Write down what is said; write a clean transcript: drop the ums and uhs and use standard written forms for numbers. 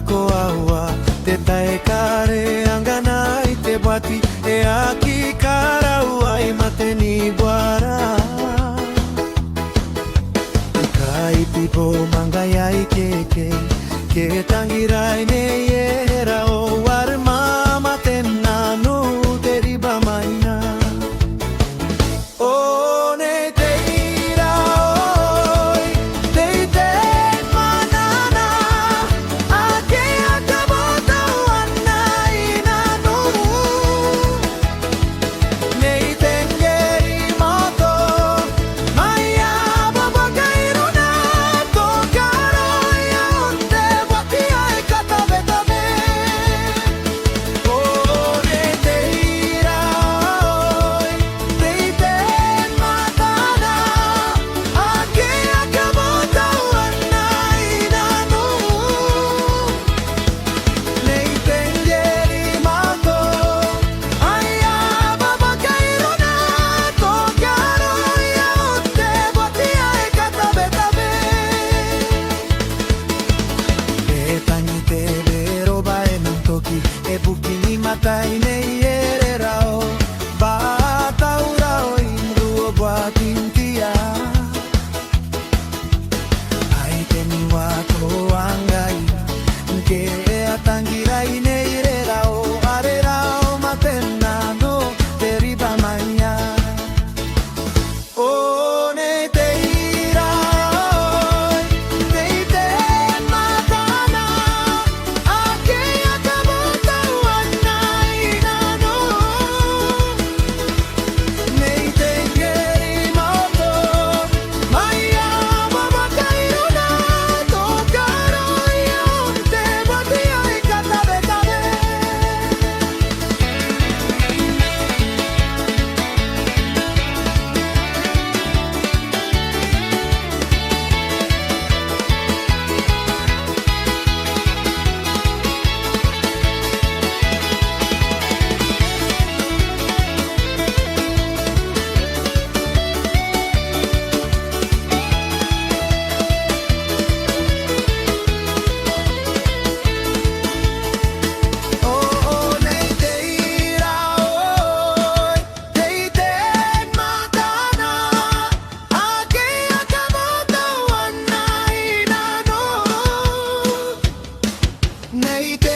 ko aua te tae kare angana i te wati e aki karaua i mate ni wara i ka ipi po mangai ai ke tangirai nei e rao war mama te nanu te riba maina o nei te ira oi te te manana a ke akabota wana i nanu nei te ngeri moto mai a baba kairuna to karo ia onte wati ai katabeta me o nei te ira oi te te manana a ke akabota wana i nanu nei te ngeri moto ai a baba kairuna to karo ia onte wati ai katabeta me e tangi te vero bae nang toki e puki ni matai nei ere rao ba tau rao i mruo bua tintia ai te ni wako angai ke a tangirai nei ere rao are rao matena no te riba maia o nei te ira oi nei te matana a ke akabota wana i nanu nei te ngeri moto mai a baba kairuna to karo ia onte wati ai katabeta me Oh, nei te ira oi, nei te matana, a ke akabota wana i nanu, nei te